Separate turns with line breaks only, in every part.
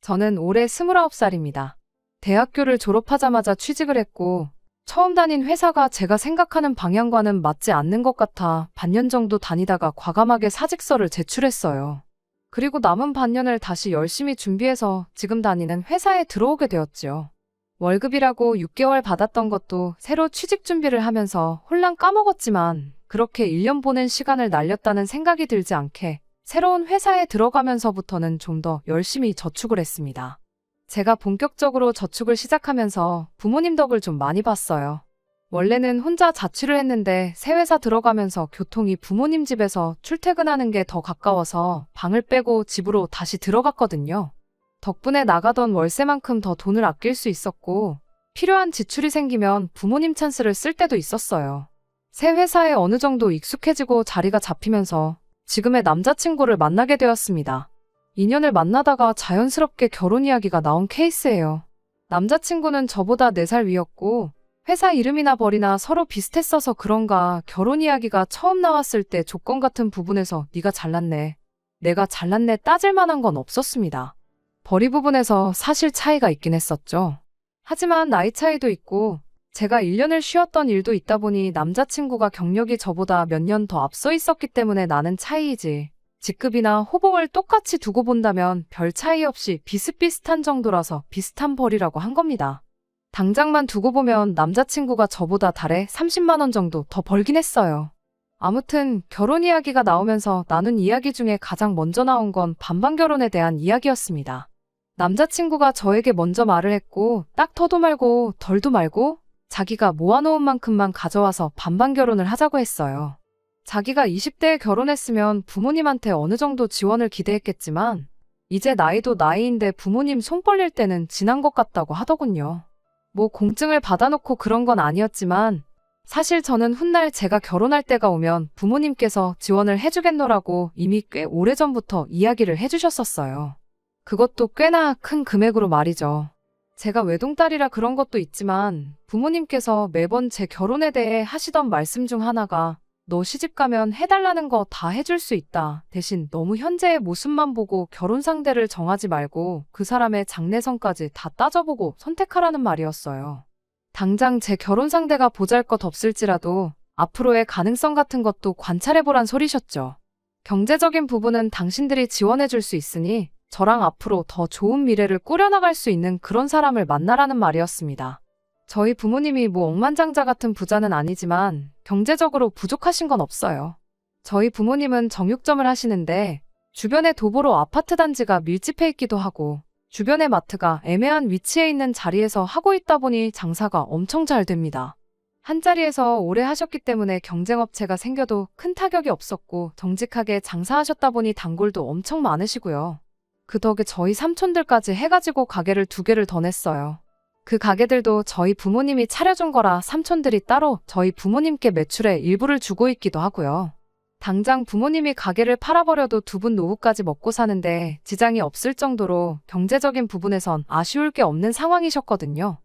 저는 올해 29살입니다. 대학교를 졸업하자마자 취직을 했고, 처음 다닌 회사가 제가 생각하는 방향과는 맞지 않는 것 같아 반년 정도 다니다가 과감하게 사직서를 제출했어요. 그리고 남은 반년을 다시 열심히 준비해서 지금 다니는 회사에 들어오게 되었지요. 월급이라고 6개월 받았던 것도 새로 취직 준비를 하면서 홀랑 까먹었지만 그렇게 1년 보낸 시간을 날렸다는 생각이 들지 않게 새로운 회사에 들어가면서부터는 좀 더 열심히 저축을 했습니다. 제가 본격적으로 저축을 시작하면서 부모님 덕을 좀 많이 봤어요. 원래는 혼자 자취를 했는데 새 회사 들어가면서 교통이 부모님 집에서 출퇴근하는 게 더 가까워서 방을 빼고 집으로 다시 들어갔거든요. 덕분에 나가던 월세만큼 더 돈을 아낄 수 있었고 필요한 지출이 생기면 부모님 찬스를 쓸 때도 있었어요. 새 회사에 어느 정도 익숙해지고 자리가 잡히면서 지금의 남자친구를 만나게 되었습니다. 인연을 만나다가 자연스럽게 결혼 이야기가 나온 케이스예요. 남자친구는 저보다 4살 위였고 회사 이름이나 벌이나 서로 비슷했어서 그런가 결혼 이야기가 처음 나왔을 때 조건 같은 부분에서 네가 잘났네, 내가 잘났네 따질 만한 건 없었습니다. 벌이 부분에서 사실 차이가 있긴 했었죠. 하지만 나이 차이도 있고 제가 1년을 쉬었던 일도 있다 보니 남자친구가 경력이 저보다 몇 년 더 앞서 있었기 때문에 나는 차이이지, 직급이나 호봉을 똑같이 두고 본다면 별 차이 없이 비슷비슷한 정도라서 비슷한 벌이라고 한 겁니다. 당장만 두고 보면 남자친구가 저보다 달에 30만 원 정도 더 벌긴 했어요. 아무튼 결혼 이야기가 나오면서 나눈 이야기 중에 가장 먼저 나온 건 반반 결혼에 대한 이야기였습니다. 남자친구가 저에게 먼저 말을 했고 딱 더도 말고 덜도 말고 자기가 모아놓은 만큼만 가져와서 반반 결혼을 하자고 했어요. 자기가 20대에 결혼했으면 부모님한테 어느 정도 지원을 기대했겠지만 이제 나이도 나이인데 부모님 손 벌릴 때는 지난 것 같다고 하더군요. 뭐 공증을 받아놓고 그런 건 아니었지만 사실 저는 훗날 제가 결혼할 때가 오면 부모님께서 지원을 해주겠노라고 이미 꽤 오래전부터 이야기를 해주셨었어요. 그것도 꽤나 큰 금액으로 말이죠. 제가 외동딸이라 그런 것도 있지만 부모님께서 매번 제 결혼에 대해 하시던 말씀 중 하나가 너 시집가면 해달라는 거 다 해줄 수 있다, 대신 너무 현재의 모습만 보고 결혼 상대를 정하지 말고 그 사람의 장래성까지 다 따져보고 선택하라는 말이었어요. 당장 제 결혼 상대가 보잘것없을지라도 앞으로의 가능성 같은 것도 관찰해보란 소리셨죠. 경제적인 부분은 당신들이 지원해줄 수 있으니 저랑 앞으로 더 좋은 미래를 꾸려나갈 수 있는 그런 사람을 만나라는 말이었습니다. 저희 부모님이 뭐 억만장자 같은 부자는 아니지만 경제적으로 부족하신 건 없어요. 저희 부모님은 정육점을 하시는데 주변에 도보로 아파트 단지가 밀집해 있기도 하고 주변의 마트가 애매한 위치에 있는 자리에서 하고 있다 보니 장사가 엄청 잘 됩니다. 한자리에서 오래 하셨기 때문에 경쟁업체가 생겨도 큰 타격이 없었고 정직하게 장사하셨다 보니 단골도 엄청 많으시고요. 그 덕에 저희 삼촌들까지 해가지고 가게를 2개를 더 냈어요. 그 가게들도 저희 부모님이 차려준 거라 삼촌들이 따로 저희 부모님께 매출의 일부를 주고 있기도 하고요. 당장 부모님이 가게를 팔아버려도 2분 노후까지 먹고 사는데 지장이 없을 정도로 경제적인 부분에선 아쉬울 게 없는 상황이셨거든요.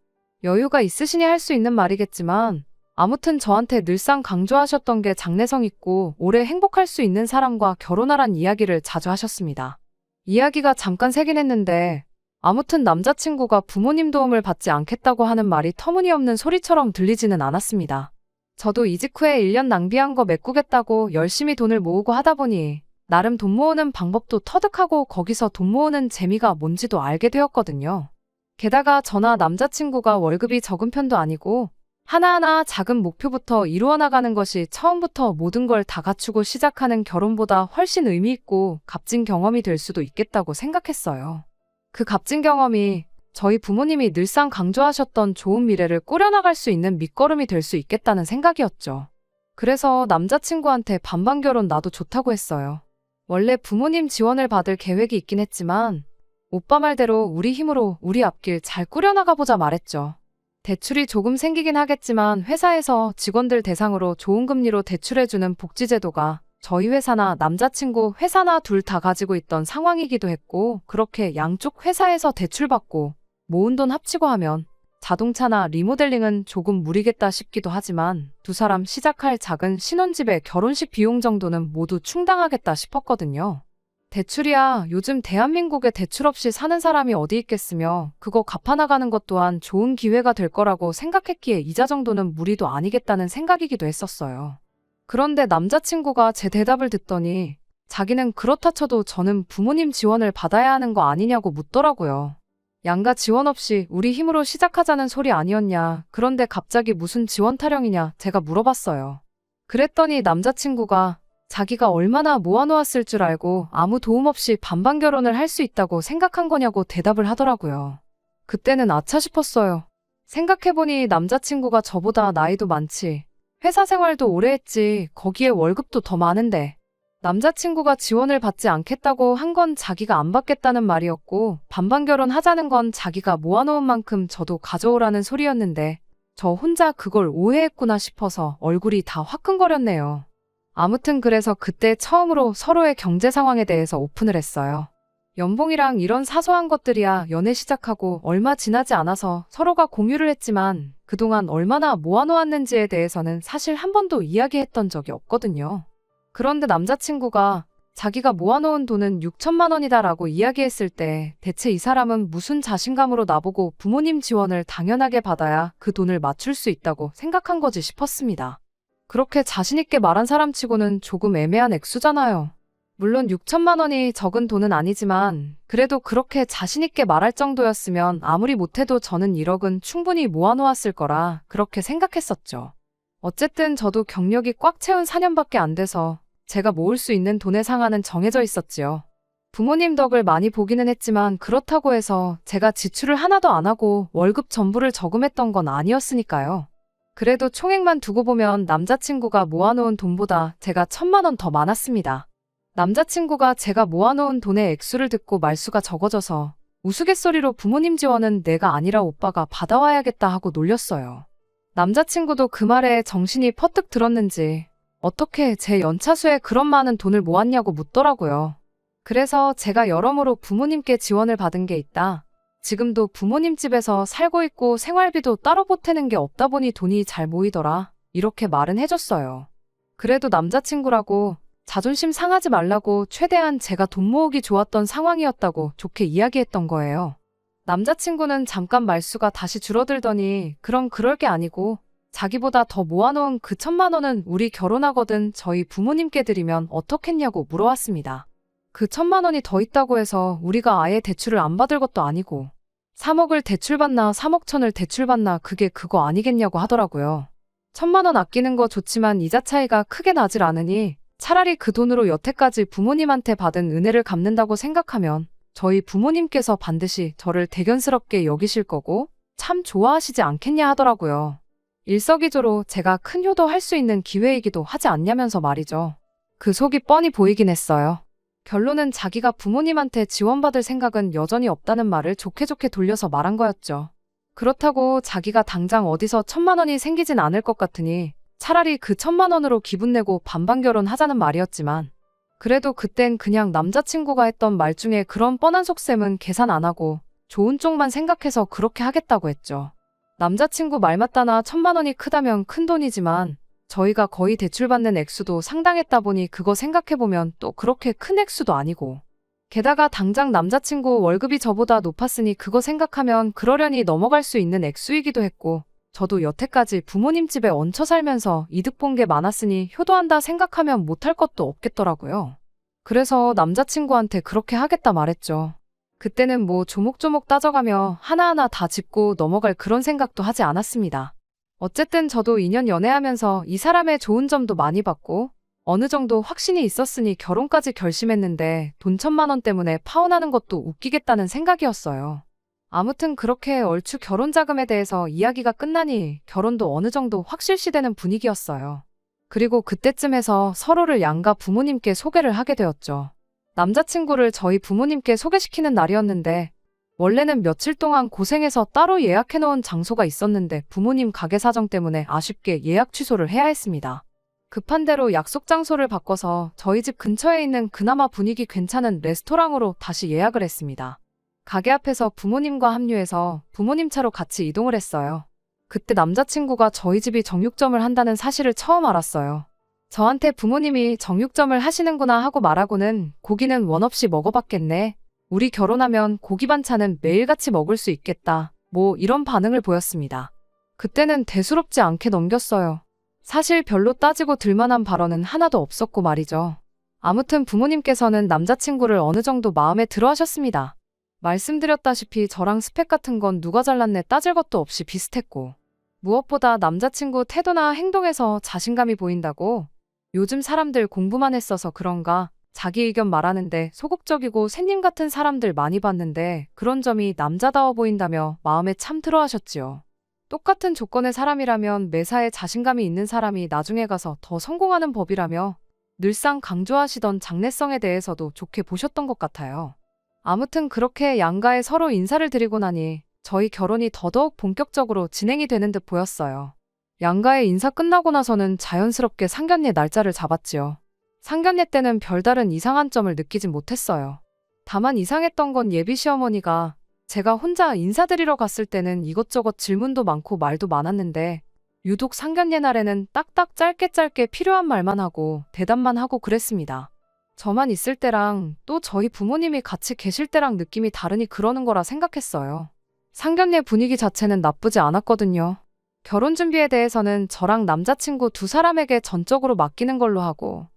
여유가 있으시니 할 수 있는 말이겠지만 아무튼 저한테 늘상 강조하셨던 게 장래성 있고 오래 행복할 수 있는 사람과 결혼하란 이야기를 자주 하셨습니다. 이야기가 잠깐 새긴 했는데 아무튼 남자친구가 부모님 도움을 받지 않겠다고 하는 말이 터무니없는 소리처럼 들리지는 않았습니다. 저도 이직 후에 1년 낭비한 거 메꾸겠다고 열심히 돈을 모으고 하다 보니 나름 돈 모으는 방법도 터득하고 거기서 돈 모으는 재미가 뭔지도 알게 되었거든요. 게다가 저나 남자친구가 월급이 적은 편도 아니고 하나하나 작은 목표부터 이루어 나가는 것이 처음부터 모든 걸 다 갖추고 시작하는 결혼보다 훨씬 의미 있고 값진 경험이 될 수도 있겠다고 생각했어요. 그 값진 경험이 저희 부모님이 늘상 강조하셨던 좋은 미래를 꾸려나갈 수 있는 밑거름이 될 수 있겠다는 생각이었죠. 그래서 남자친구한테 반반 결혼 나도 좋다고 했어요. 원래 부모님 지원을 받을 계획이 있긴 했지만 오빠 말대로 우리 힘으로 우리 앞길 잘 꾸려나가보자 말했죠. 대출이 조금 생기긴 하겠지만 회사에서 직원들 대상으로 좋은 금리로 대출해주는 복지제도가 저희 회사나 남자친구 회사나 둘 다 가지고 있던 상황이기도 했고 그렇게 양쪽 회사에서 대출받고 모은 돈 합치고 하면 자동차나 리모델링은 조금 무리겠다 싶기도 하지만 두 사람 시작할 작은 신혼집의 결혼식 비용 정도는 모두 충당하겠다 싶었거든요. 대출이야 요즘 대한민국에 대출 없이 사는 사람이 어디 있겠으며 그거 갚아나가는 것 또한 좋은 기회가 될 거라고 생각했기에 이자 정도는 무리도 아니겠다는 생각이기도 했었어요. 그런데 남자친구가 제 대답을 듣더니 자기는 그렇다 쳐도 저는 부모님 지원을 받아야 하는 거 아니냐고 묻더라고요. 양가 지원 없이 우리 힘으로 시작하자는 소리 아니었냐. 그런데 갑자기 무슨 지원 타령이냐 제가 물어봤어요. 그랬더니 남자친구가 자기가 얼마나 모아놓았을 줄 알고 아무 도움 없이 반반 결혼을 할 수 있다고 생각한 거냐고 대답을 하더라고요. 그때는 아차 싶었어요. 생각해보니 남자친구가 저보다 나이도 많지. 회사 생활도 오래 했지. 거기에 월급도 더 많은데. 남자친구가 지원을 받지 않겠다고 한 건 자기가 안 받겠다는 말이었고 반반 결혼하자는 건 자기가 모아놓은 만큼 저도 가져오라는 소리였는데 저 혼자 그걸 오해했구나 싶어서 얼굴이 다 화끈거렸네요. 아무튼 그래서 그때 처음으로 서로의 경제 상황에 대해서 오픈을 했어요. 연봉이랑 이런 사소한 것들이야 연애 시작하고 얼마 지나지 않아서 서로가 공유를 했지만 그동안 얼마나 모아놓았는지에 대해서는 사실 한 번도 이야기했던 적이 없거든요. 그런데 남자친구가 자기가 모아놓은 돈은 6천만 원이다라고 이야기했을 때 대체 이 사람은 무슨 자신감으로 나보고 부모님 지원을 당연하게 받아야 그 돈을 맞출 수 있다고 생각한 거지 싶었습니다. 그렇게 자신있게 말한 사람치고는 조금 애매한 액수잖아요. 물론 6천만 원이 적은 돈은 아니지만 그래도 그렇게 자신있게 말할 정도였으면 아무리 못해도 저는 1억은 충분히 모아놓았을 거라 그렇게 생각했었죠. 어쨌든 저도 경력이 꽉 채운 4년밖에 안 돼서 제가 모을 수 있는 돈의 상한은 정해져 있었지요. 부모님 덕을 많이 보기는 했지만 그렇다고 해서 제가 지출을 하나도 안 하고 월급 전부를 저금했던 건 아니었으니까요. 그래도 총액만 두고 보면 남자친구가 모아놓은 돈보다 제가 1,000만 원 더 많았습니다. 남자친구가 제가 모아놓은 돈의 액수를 듣고 말수가 적어져서 우스갯소리로 부모님 지원은 내가 아니라 오빠가 받아와야겠다 하고 놀렸어요. 남자친구도 그 말에 정신이 퍼뜩 들었는지 어떻게 제 연차수에 그런 많은 돈을 모았냐고 묻더라고요. 그래서 제가 여러모로 부모님께 지원을 받은 게 있다. 지금도 부모님 집에서 살고 있고 생활비도 따로 보태는 게 없다 보니 돈이 잘 모이더라. 이렇게 말은 해줬어요. 그래도 남자친구라고 자존심 상하지 말라고 최대한 제가 돈 모으기 좋았던 상황이었다고 좋게 이야기했던 거예요. 남자친구는 잠깐 말수가 다시 줄어들더니 그럼 그럴 게 아니고 자기보다 더 모아놓은 그 1,000만 원은 우리 결혼하거든 저희 부모님께 드리면 어떻겠냐고 물어왔습니다. 그 1,000만 원이 더 있다고 해서 우리가 아예 대출을 안 받을 것도 아니고 3억을 대출받나 3억 천을 대출받나 그게 그거 아니겠냐고 하더라고요. 1,000만 원 아끼는 거 좋지만 이자 차이가 크게 나질 않으니 차라리 그 돈으로 여태까지 부모님한테 받은 은혜를 갚는다고 생각하면 저희 부모님께서 반드시 저를 대견스럽게 여기실 거고 참 좋아하시지 않겠냐 하더라고요. 일석이조로 제가 큰 효도할 수 있는 기회이기도 하지 않냐면서 말이죠. 그 속이 뻔히 보이긴 했어요. 결론은 자기가 부모님한테 지원받을 생각은 여전히 없다는 말을 좋게 돌려서 말한 거였죠. 그렇다고 자기가 당장 어디서 1,000만 원이 생기진 않을 것 같으니 차라리 그 1,000만 원으로 기분 내고 반반 결혼하자는 말이었지만 그래도 그땐 그냥 남자친구가 했던 말 중에 그런 뻔한 속셈은 계산 안 하고 좋은 쪽만 생각해서 그렇게 하겠다고 했죠. 남자친구 말 맞다나 1,000만 원이 크다면 큰 돈이지만 저희가 거의 대출받는 액수도 상당했다 보니 그거 생각해보면 또 그렇게 큰 액수도 아니고 게다가 당장 남자친구 월급이 저보다 높았으니 그거 생각하면 그러려니 넘어갈 수 있는 액수이기도 했고 저도 여태까지 부모님 집에 얹혀 살면서 이득 본 게 많았으니 효도한다 생각하면 못할 것도 없겠더라고요. 그래서 남자친구한테 그렇게 하겠다 말했죠. 그때는 뭐 조목조목 따져가며 하나하나 다 짚고 넘어갈 그런 생각도 하지 않았습니다. 어쨌든 저도 2년 연애하면서 이 사람의 좋은 점도 많이 봤고 어느 정도 확신이 있었으니 결혼까지 결심했는데 돈 1,000만 원 때문에 파혼하는 것도 웃기겠다는 생각이었어요. 아무튼 그렇게 얼추 결혼 자금에 대해서 이야기가 끝나니 결혼도 어느 정도 확실시되는 분위기였어요. 그리고 그때쯤에서 서로를 양가 부모님께 소개를 하게 되었죠. 남자친구를 저희 부모님께 소개시키는 날이었는데 원래는 며칠 동안 고생해서 따로 예약해놓은 장소가 있었는데 부모님 가게 사정 때문에 아쉽게 예약 취소를 해야 했습니다. 급한 대로 약속 장소를 바꿔서 저희 집 근처에 있는 그나마 분위기 괜찮은 레스토랑으로 다시 예약을 했습니다. 가게 앞에서 부모님과 합류해서 부모님 차로 같이 이동을 했어요. 그때 남자친구가 저희 집이 정육점을 한다는 사실을 처음 알았어요. 저한테 부모님이 정육점을 하시는구나 하고 말하고는 고기는 원 없이 먹어봤겠네. 우리 결혼하면 고기 반찬은 매일같이 먹을 수 있겠다. 뭐 이런 반응을 보였습니다. 그때는 대수롭지 않게 넘겼어요. 사실 별로 따지고 들만한 발언은 하나도 없었고 말이죠. 아무튼 부모님께서는 남자친구를 어느 정도 마음에 들어 하셨습니다. 말씀드렸다시피 저랑 스펙 같은 건 누가 잘났네 따질 것도 없이 비슷했고, 무엇보다 남자친구 태도나 행동에서 자신감이 보인다고. 요즘 사람들 공부만 했어서 그런가 자기 의견 말하는데 소극적이고 샌님 같은 사람들 많이 봤는데 그런 점이 남자다워 보인다며 마음에 참 들어 하셨지요. 똑같은 조건의 사람이라면 매사에 자신감이 있는 사람이 나중에 가서 더 성공하는 법이라며 늘상 강조하시던 장래성에 대해서도 좋게 보셨던 것 같아요. 아무튼 그렇게 양가에 서로 인사를 드리고 나니 저희 결혼이 더더욱 본격적으로 진행이 되는 듯 보였어요. 양가의 인사 끝나고 나서는 자연스럽게 상견례 날짜를 잡았지요. 상견례 때는 별다른 이상한 점을 느끼진 못했어요. 다만 이상했던 건 예비 시어머니가 제가 혼자 인사드리러 갔을 때는 이것저것 질문도 많고 말도 많았는데 유독 상견례 날에는 딱딱 짧게 필요한 말만 하고 대답만 하고 그랬습니다. 저만 있을 때랑 또 저희 부모님이 같이 계실 때랑 느낌이 다르니 그러는 거라 생각했어요. 상견례 분위기 자체는 나쁘지 않았거든요. 결혼 준비에 대해서는 저랑 남자친구 두 사람에게 전적으로 맡기는 걸로 하고,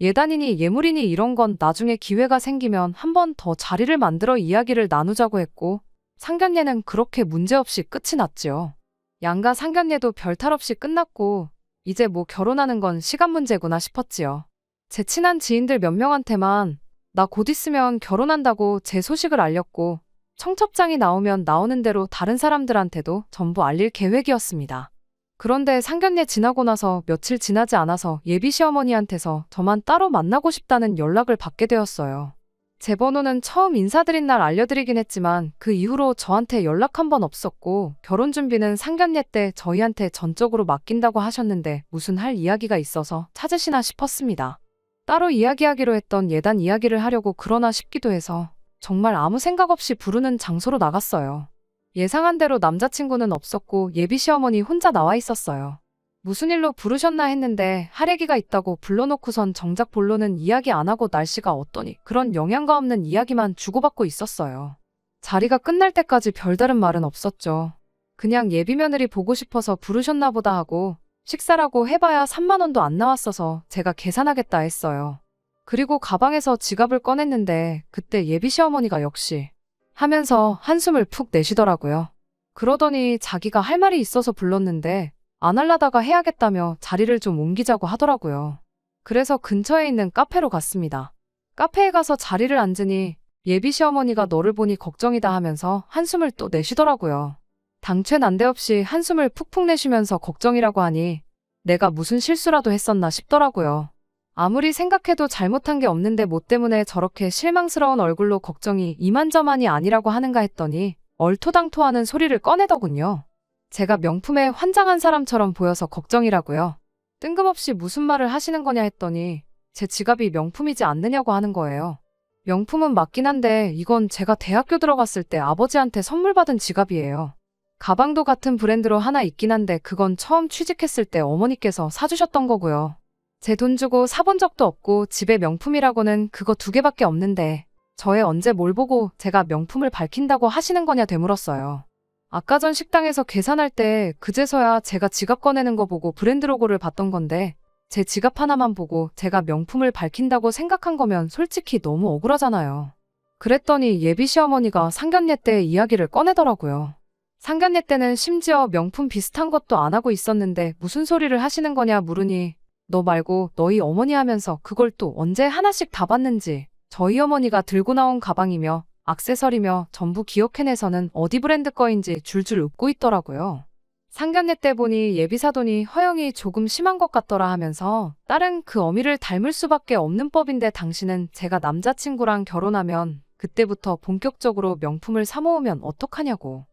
예단이니 예물이니 이런 건 나중에 기회가 생기면 한 번 더 자리를 만들어 이야기를 나누자고 했고, 상견례는 그렇게 문제없이 끝이 났지요. 양가 상견례도 별탈 없이 끝났고 이제 뭐 결혼하는 건 시간 문제구나 싶었지요. 제 친한 지인들 몇 명한테만 나 곧 있으면 결혼한다고 제 소식을 알렸고, 청첩장이 나오면 나오는 대로 다른 사람들한테도 전부 알릴 계획이었습니다. 그런데 상견례 지나고 나서 며칠 지나지 않아서 예비 시어머니한테서 저만 따로 만나고 싶다는 연락을 받게 되었어요. 제 번호는 처음 인사드린 날 알려드리긴 했지만 그 이후로 저한테 연락 한 번 없었고, 결혼 준비는 상견례 때 저희한테 전적으로 맡긴다고 하셨는데 무슨 할 이야기가 있어서 찾으시나 싶었습니다. 따로 이야기하기로 했던 예단 이야기를 하려고 그러나 싶기도 해서 정말 아무 생각 없이 부르는 장소로 나갔어요. 예상한 대로 남자친구는 없었고 예비 시어머니 혼자 나와 있었어요. 무슨 일로 부르셨나 했는데 할애기가 있다고 불러놓고선 정작 본론은 이야기 안 하고 날씨가 어떠니 그런 영양가 없는 이야기만 주고받고 있었어요. 자리가 끝날 때까지 별다른 말은 없었죠. 그냥 예비 며느리 보고 싶어서 부르셨나 보다 하고 식사라고 해봐야 3만 원도 안 나왔어서 제가 계산하겠다 했어요. 그리고 가방에서 지갑을 꺼냈는데 그때 예비 시어머니가 역시 하면서 한숨을 푹 내쉬더라고요. 그러더니 자기가 할 말이 있어서 불렀는데 안 할라다가 해야겠다며 자리를 좀 옮기자고 하더라고요. 그래서 근처에 있는 카페로 갔습니다. 카페에 가서 자리를 앉으니 예비 시어머니가 너를 보니 걱정이다 하면서 한숨을 또 내쉬더라고요. 당최 난데없이 한숨을 푹푹 내쉬면서 걱정이라고 하니 내가 무슨 실수라도 했었나 싶더라고요. 아무리 생각해도 잘못한 게 없는데 뭐 때문에 저렇게 실망스러운 얼굴로 걱정이 이만저만이 아니라고 하는가 했더니 얼토당토하는 소리를 꺼내더군요. 제가 명품에 환장한 사람처럼 보여서 걱정이라고요. 뜬금없이 무슨 말을 하시는 거냐 했더니 제 지갑이 명품이지 않느냐고 하는 거예요. 명품은 맞긴 한데 이건 제가 대학교 들어갔을 때 아버지한테 선물 받은 지갑이에요. 가방도 같은 브랜드로 하나 있긴 한데 그건 처음 취직했을 때 어머니께서 사주셨던 거고요. 제 돈 주고 사본 적도 없고 집에 명품이라고는 그거 2개밖에 없는데 저에 언제 뭘 보고 제가 명품을 밝힌다고 하시는 거냐 되물었어요. 아까 전 식당에서 계산할 때 그제서야 제가 지갑 꺼내는 거 보고 브랜드 로고를 봤던 건데 제 지갑 하나만 보고 제가 명품을 밝힌다고 생각한 거면 솔직히 너무 억울하잖아요. 그랬더니 예비 시어머니가 상견례 때 이야기를 꺼내더라고요. 상견례 때는 심지어 명품 비슷한 것도 안 하고 있었는데 무슨 소리를 하시는 거냐 물으니 너 말고 너희 어머니 하면서 그걸 또 언제 하나씩 다 봤는지 저희 어머니가 들고 나온 가방이며 액세서리며 전부 기억해내서는 어디 브랜드 거인지 줄줄 웃고 있더라고요. 상견례 때 보니 예비 사돈이 허영이 조금 심한 것 같더라 하면서 딸은 그 어미를 닮을 수밖에 없는 법인데 당신은 제가 남자친구랑 결혼하면 그때부터 본격적으로 명품을 사 모으면 어떡하냐고.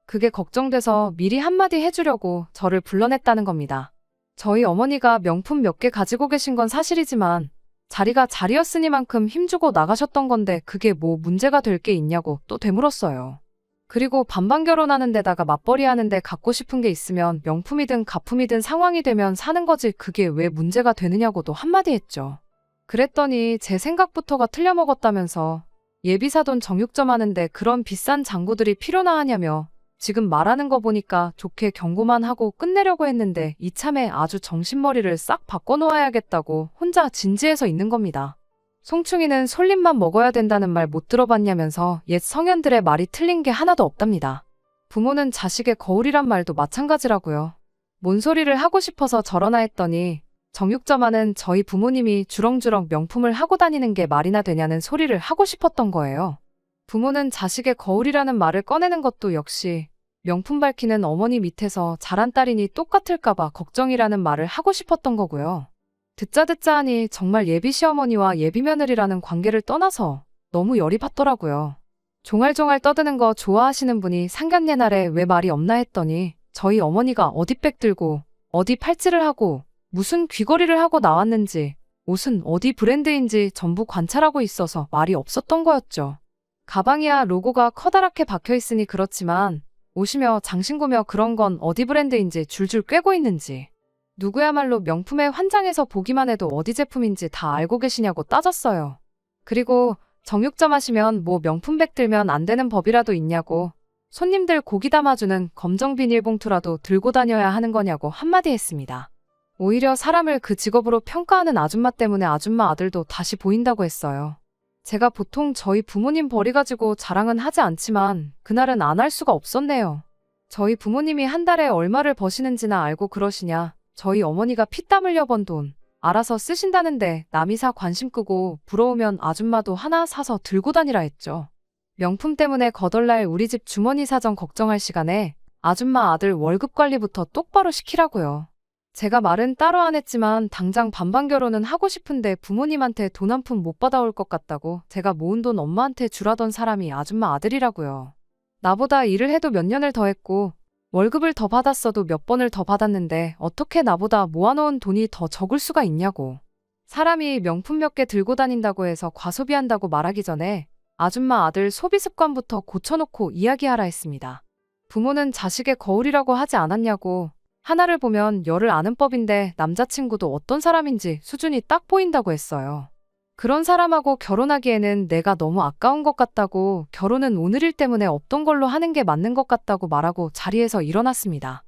그게 걱정돼서 미리 한마디 해주려고 저를 불러냈다는 겁니다. 저희 어머니가 명품 몇 개 가지고 계신 건 사실이지만 자리가 자리였으니만큼 힘주고 나가셨던 건데 그게 뭐 문제가 될 게 있냐고 또 되물었어요. 그리고 반반 결혼하는 데다가 맞벌이 하는데 갖고 싶은 게 있으면 명품이든 가품이든 상황이 되면 사는 거지 그게 왜 문제가 되느냐고도 한마디 했죠. 그랬더니 제 생각부터가 틀려먹었다면서 예비사돈 정육점 하는데 그런 비싼 장구들이 필요나 하냐며 지금 말하는 거 보니까 좋게 경고만 하고 끝내려고 했는데 이참에 아주 정신머리를 싹 바꿔놓아야겠다고 혼자 진지해서 있는 겁니다. 송충이는 솔잎만 먹어야 된다는 말 못 들어봤냐면서 옛 성현들의 말이 틀린 게 하나도 없답니다. 부모는 자식의 거울이란 말도 마찬가지라고요. 뭔 소리를 하고 싶어서 저러나 했더니 정육점하는 저희 부모님이 주렁주렁 명품을 하고 다니는 게 말이나 되냐는 소리를 하고 싶었던 거예요. 부모는 자식의 거울이라는 말을 꺼내는 것도 역시 명품 밝히는 어머니 밑에서 자란 딸이니 똑같을까봐 걱정이라는 말을 하고 싶었던 거고요. 듣자 하니 정말 예비 시어머니와 예비 며느리라는 관계를 떠나서 너무 열이 받더라고요. 종알종알 떠드는 거 좋아하시는 분이 상견례날에 왜 말이 없나 했더니 저희 어머니가 어디 백 들고 어디 팔찌를 하고 무슨 귀걸이를 하고 나왔는지 옷은 어디 브랜드인지 전부 관찰하고 있어서 말이 없었던 거였죠. 가방이야 로고가 커다랗게 박혀있으니 그렇지만 옷이며 장신구며 그런 건 어디 브랜드인지 줄줄 꿰고 있는지 누구야말로 명품에 환장해서 보기만 해도 어디 제품인지 다 알고 계시냐고 따졌어요. 그리고 정육점 하시면 뭐 명품백 들면 안 되는 법이라도 있냐고 손님들 고기 담아주는 검정 비닐봉투라도 들고 다녀야 하는 거냐고 한마디 했습니다. 오히려 사람을 그 직업으로 평가하는 아줌마 때문에 아줌마 아들도 다시 보인다고 했어요. 제가 보통 저희 부모님 벌이 가지고 자랑은 하지 않지만 그날은 안 할 수가 없었네요. 저희 부모님이 한 달에 얼마를 버시는지나 알고 그러시냐. 저희 어머니가 피땀 흘려 번 돈 알아서 쓰신다는데 남이 사 관심 끄고 부러우면 아줌마도 하나 사서 들고 다니라 했죠. 명품 때문에 거덜날 우리 집 주머니 사정 걱정할 시간에 아줌마 아들 월급 관리부터 똑바로 시키라고요. 제가 말은 따로 안 했지만 당장 반반 결혼은 하고 싶은데 부모님한테 돈 한 푼 못 받아올 것 같다고 제가 모은 돈 엄마한테 주라던 사람이 아줌마 아들이라고요. 나보다 일을 해도 몇 년을 더 했고 월급을 더 받았어도 몇 번을 더 받았는데 어떻게 나보다 모아놓은 돈이 더 적을 수가 있냐고. 사람이 명품 몇 개 들고 다닌다고 해서 과소비한다고 말하기 전에 아줌마 아들 소비 습관부터 고쳐놓고 이야기하라 했습니다. 부모는 자식의 거울이라고 하지 않았냐고. 하나를 보면 열을 아는 법인데 남자친구도 어떤 사람인지 수준이 딱 보인다고 했어요. 그런 사람하고 결혼하기에는 내가 너무 아까운 것 같다고 결혼은 오늘일 때문에 없던 걸로 하는 게 맞는 것 같다고 말하고 자리에서 일어났습니다.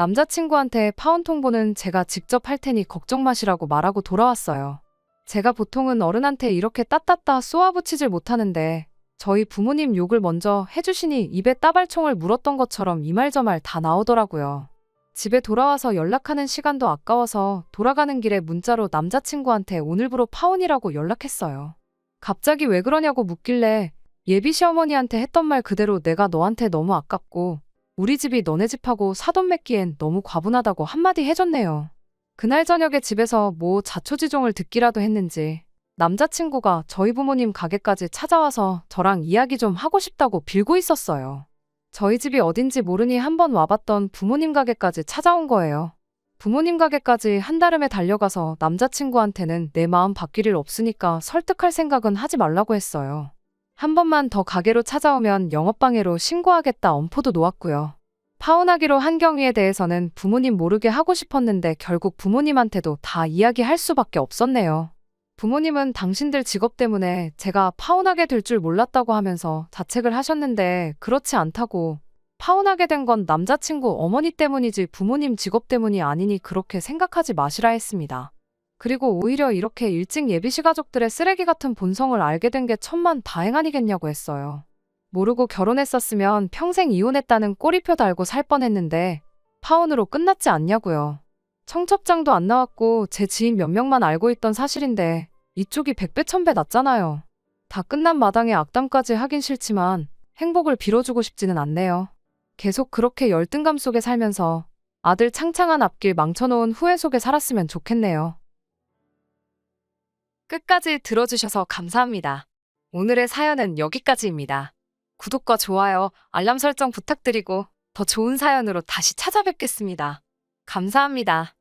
남자친구한테 파혼통보는 제가 직접 할 테니 걱정 마시라고 말하고 돌아왔어요. 제가 보통은 어른한테 이렇게 따따따 쏘아붙이질 못하는데 저희 부모님 욕을 먼저 해주시니 입에 따발총을 물었던 것처럼 이 말 저 말 다 나오더라고요. 집에 돌아와서 연락하는 시간도 아까워서 돌아가는 길에 문자로 남자친구한테 오늘부로 파혼이라고 연락했어요. 갑자기 왜 그러냐고 묻길래 예비 시어머니한테 했던 말 그대로 내가 너한테 너무 아깝고 우리 집이 너네 집하고 사돈 맺기엔 너무 과분하다고 한마디 해줬네요. 그날 저녁에 집에서 뭐 자초지종을 듣기라도 했는지 남자친구가 저희 부모님 가게까지 찾아와서 저랑 이야기 좀 하고 싶다고 빌고 있었어요. 저희 집이 어딘지 모르니 한번 와봤던 부모님 가게까지 찾아온 거예요. 부모님 가게까지 한달음에 달려가서 남자친구한테는 내 마음 바뀔 일 없으니까 설득할 생각은 하지 말라고 했어요. 한 번만 더 가게로 찾아오면 영업방해로 신고하겠다 엄포도 놓았고요. 파혼하기로 한 경위에 대해서는 부모님 모르게 하고 싶었는데 결국 부모님한테도 다 이야기할 수밖에 없었네요. 부모님은 당신들 직업 때문에 제가 파혼하게 될 줄 몰랐다고 하면서 자책을 하셨는데 그렇지 않다고 파혼하게 된 건 남자친구 어머니 때문이지 부모님 직업 때문이 아니니 그렇게 생각하지 마시라 했습니다. 그리고 오히려 이렇게 일찍 예비시 가족들의 쓰레기 같은 본성을 알게 된 게 천만 다행 아니겠냐고 했어요. 모르고 결혼했었으면 평생 이혼했다는 꼬리표 달고 살 뻔했는데 파혼으로 끝났지 않냐고요. 청첩장도 안 나왔고 제 지인 몇 명만 알고 있던 사실인데 이쪽이 100배 1000배 낫잖아요. 다 끝난 마당에 악담까지 하긴 싫지만 행복을 빌어주고 싶지는 않네요. 계속 그렇게 열등감 속에 살면서 아들 창창한 앞길 망쳐놓은 후회 속에 살았으면 좋겠네요. 끝까지 들어주셔서 감사합니다. 오늘의 사연은 여기까지입니다. 구독과 좋아요, 알람 설정 부탁드리고 더 좋은 사연으로 다시 찾아뵙겠습니다. 감사합니다.